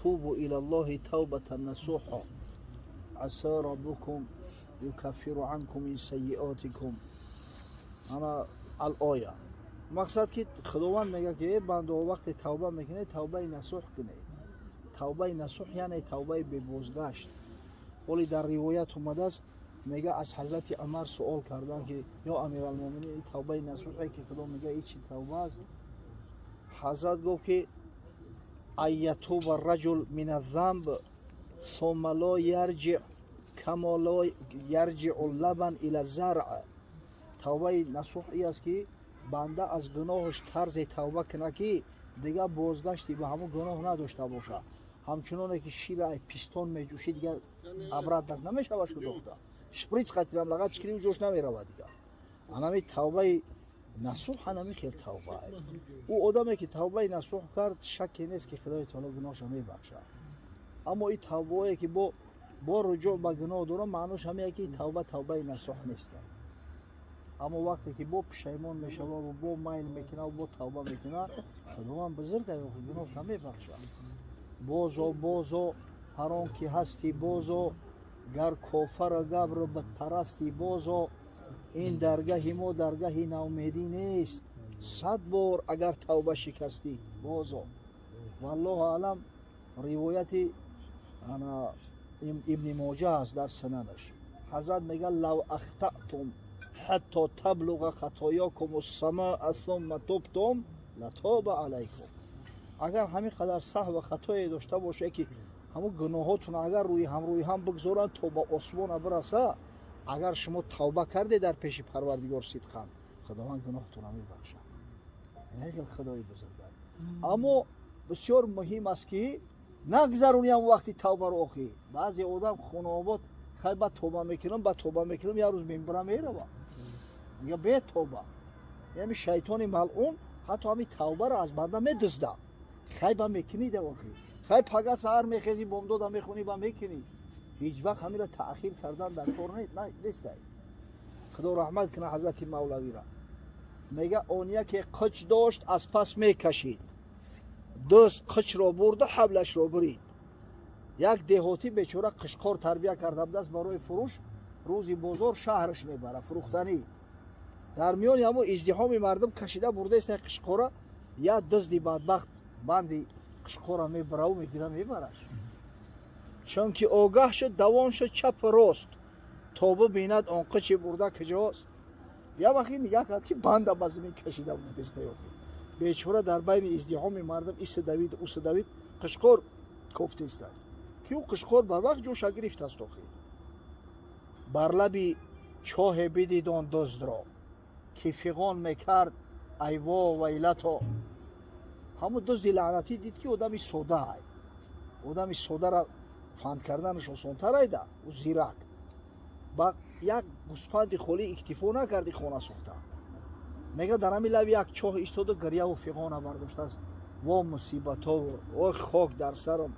توبوا إلى الله توبة نصوحا عسى ربكم يكفر عنكم من سیئاتکم. انا الآیه مقصد که خداوند میگه که بنده وقتی توبه میکنه توبه نصوح کنه. توبه نصوح یعنی توبه به بازگشت. ولی در روایت اومده است میگه از حضرت عمر سوال کردن که یا امیرالمومنین توبه نصوحی که خدا میگه این چی توبه است؟ حضرت گفت که ایتوب الرجل من الذنب ثم لا یرجع کما لا یرجع اللبن الى الزرع. توبه نصوحی است که بنده از گناهش طرز توبه کنه که دیگه بازگشتی به همون گناه نداشته باشه. همچنانه که شیر پیستون میجوشی دیگه عبرت دست نمیشه باشه دختر. شپریچ خاطر هم لغت چکری و جوش نمیره دیگه. انمی توبه نصوح انمی خیلی توبه. او آدمی که توبه نصوح کرد شکی نیست که خدای تعالی گناهش میبخشه. اما این توبه که با رجوع به گناه داره معنیش همینه که توبه نصوح نیست. اما وقتی که با پشیمان میشه و با میل میکنه و با توبه میکنه خداوند بزرگه و گناه نمیبخشه. بازو هر آن که هستی بازو گر کافر گبر بدپرستی بازو این درگاه ما درگاه ناامیدی نیست 100 بار اگر توبه شکستی بازو. والله اعلم روایت انا ابن ماجه است در سننش. حضرت میگه لو اخطأتم حتی تبلغ خطاياكم السماء ثم تبتم لتاب علیکم. اگر همین قدر سهو و خطایی داشته باشه که همون گناهاتون اگر روی هم بگذارن تا به آسمان برسه، اگر شما توبه کرده در پیش پروردگار صدقاً خداوند گناهتون میبخشه. این خیلی خدای بزرگه. اما بسیار مهم است که نگذرونی هم وقتی توبه رو آخی. بعضی آدم خونه آباد خیلی با توبه میکنم یه روز منبره میره یا به توبه. یعنی شیطان ملعون حتی همین توبه رو از بنده میدزده. خیلی میکنی در واقع. خیلی پگاه سحر میخیزی بامداد میخونی با میکنی. هیچ وقت همین را تأخیر کردن در کار نیست. خدا رحمت کنه حضرت مولوی را. میگه اونیا که قچ داشت از پس میکشید. دوست قچ را برد و حبلش را برید. یک دهاتی بیچاره قشقار تربیه کرده بود است برای فروش. روزی بازار شهرش میبره فروختنی. در میان همو ازدحام مردم کشیده برده است قشقارا. یا دزدی بدبخت بندی قشقارا میبره و میگیره میبرش. چون که آگاه شد دوان شد چپ راست تا ببیند آن قچ برده کجاست. یا وقتی نگاه کرد که بنده به زمین کشیده بود است. بیچاره در بین ازدحام مردم ایست دوید اوست دوید قشقار کوفته است. که او قشقار بر وقت جوش گرفت است. بر لبی چاه بدید آن دزد را که فغان میکرد ایوا ویلتا. همون دزد لعنتی دید که آدمی سوده ای. آدمی سوده را فند کردنش آسان‌تر ایده و زیرک. با یک گوسفند خالی اکتفا نکردی خانه ساخته. میگه در همین لب یک چاه ایستاد و گریه و فغان برداشته است. وا مصیبت ها و خاک در سرم.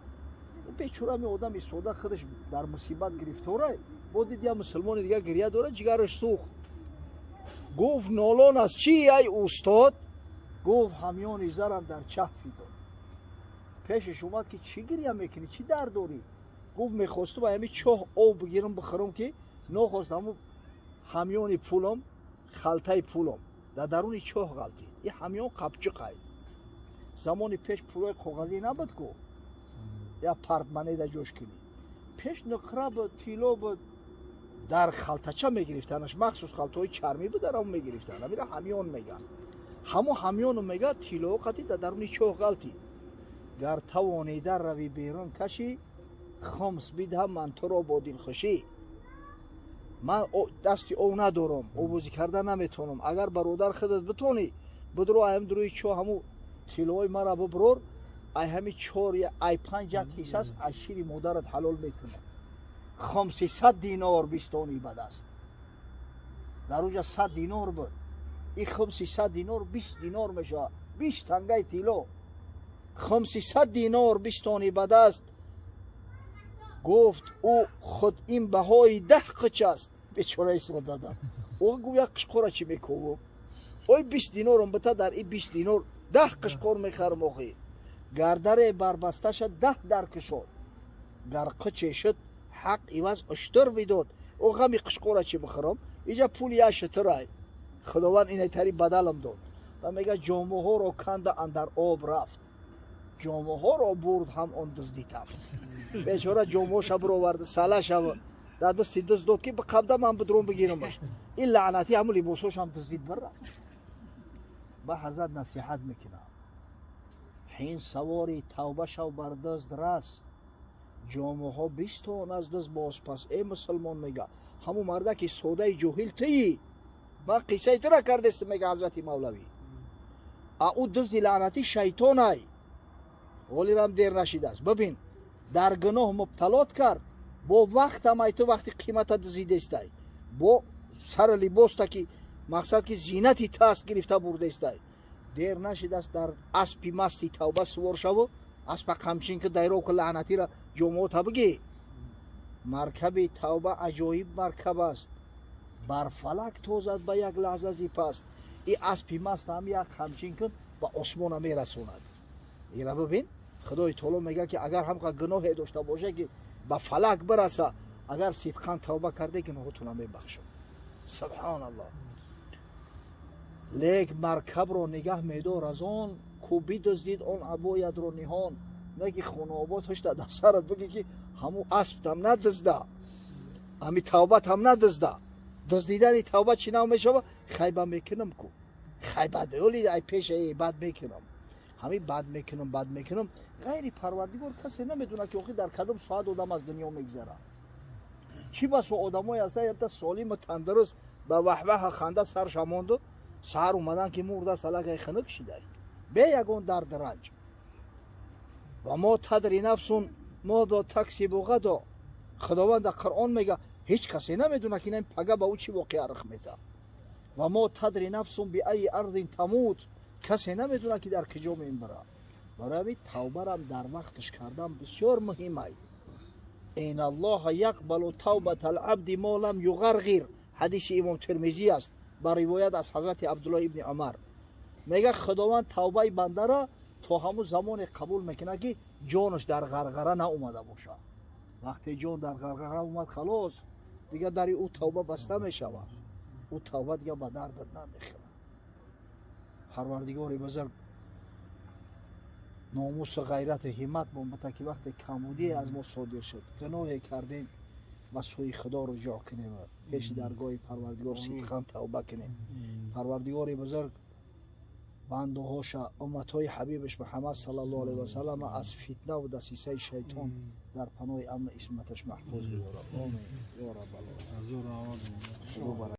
بیچاره می آدم سوده خودش در مصیبت گرفتاره. با دید یا مسلمان دیگه گریه داره جگرش سوخت. گفت نالان از چی ای استاد؟ گفت همیان زرم در چه فیداد. پیشش اومد که چی گریه میکنی چی درد داری؟ گفت میخواستم همین چاه آب بگیرم بخورم که نخواستم همیان پولم خلطه پولم در درون چاه غلطید. این همیان قبچه قید. زمان پیش پولای کاغذی نبود کو یا پردمنه در جوش کنی. پیش نقره بود تیلو بود در خلطچه میگرفتنش. مخصوص خلطه چرمی بود در اون میگرفتن. میره همیان میگن. همیانو میگه تیلو قطی در درون چاه غلطید. گر توانی در روی بیرون کشی خمس بیدهم من تو را با دل خوشی. من دستی او ندارم او بازی کرده نمیتونم. اگر برادر خودت بتونی بدرو ایم دروی چاه همو تیلوی مرا ببرور ای همی 4 یا ای 5 حصه است از شیر مادرت حلال میکنه. 500 دینار بیستانی بد است. در اونجا 100 دینار بود. این 500 دینار 20 دینار میشه. 20 تنگه تیلو 500 دینار بیستانی بد است. گفت او خود این بهای 10 قچ است. بیچاره سوده داد. او گویا قشقورا چی میکنم؟ اوی 20 دینار هم بتا در این 20 دینار 10 قشقور میخرم آخی. گردر بربستش 10 در کشود گر قچه شد حق ایواز اشتر بیدود او غمی قشقوره چی بخرم اینجا پولی اشترای خداوند اینه تری بدلم داد و میگه جامعه ها رو کنده اندر آب رفت جامعه ها رو برد هم اون دزدی تفت بیچاره جامعه شب رو ورد ساله شب در دستی دزد داد که به قبضه من بدرون بگیرمش این لعنتی همون لباسوش هم دزدید بره با حضرت نصیحت میکنم حین سواری توبه شو بر دزد رس جامعه ها 20 تن از دزد باز پس ای مسلمان میگه همون مرده که سوده جوهیل تی من قصه ترا کرده است میگه حضرت مولوی او دزدی لعنتی شیطان ای ولی رم دیر نشیده است ببین در گناه مبتلات کرد با وقت هم تو وقتی قیمت دزدیده است با سر لباس تا که مقصد که زینتی تاست گرفته برده است دیر نشیده است در اسبی مستی توبه سوار شو اسب قمچین که دایرو که لعنتی را جمعه تا بگی مرکب توبه عجایب مرکب است بر فلک توزد به یک لحظه زی پست این اسبی مست هم یک قمچین کن به آسمان میرسوند این را ببین خدای تعالی میگه که اگر هم گناه داشته باشه که به فلک برسه اگر صدقاً توبه کرده گناهتون میبخشه سبحان الله لیک مرکب رو نگه میدار از آن کوبی دزدید آن عبایت رو نهان نگی خونه آباد هشته در سرت بگی که همون اسب هم ندزده همی توبت هم ندزده دزدیدن توبه چی نام میشه خیبه میکنم کو خیبه دولی ای پیش ای بد میکنم همین بد میکنم غیر پروردگار کسی نمیدونه که در کدام ساعت آدم از دنیا میگذره چی بس آدمای هستن تا سالم و تندرست با وحوه خنده سر شماند سحر اومدن که مرده سلک خنک شده به یگون درد رنج و ما تدری نفسون ماذا تکسب غدا خداوند در قرآن میگه هیچ کسی نمیدونه که این پگه به او چی واقعا رخ میده و ما تدری نفسون بی ای ارض تموت کسی نمیدونه که در کجا میبره برای توبه را در وقتش کردن بسیار مهمه این الله یقبل توبه العبد ما لم یغرغر حدیث امام ترمذی است با روایت از حضرت عبدالله ابن عمر میگه خداوند توبه بنده را تا همون زمان قبول میکنه که جانش در غرغره ناومده باشه وقتی جان در غرغره اومد خلاص دیگه در او توبه بسته میشود او توبه دیگه به دردت نمیخوره پروردگار بزرگ ناموس و غیرت همت بوده که وقتی کمبودی از ما صادر شد گناه کردیم و سوی خدا رجوع کنیم پیش درگاه پروردگار صدقاً توبه کنیم پروردگار بزرگ بنده هاش امت های حبیبش محمد صلی الله علیه و سلم از فتنه و دسیسه شیطان در پناه امن اسمتش محفوظ بیاره آمین یا رب العالمین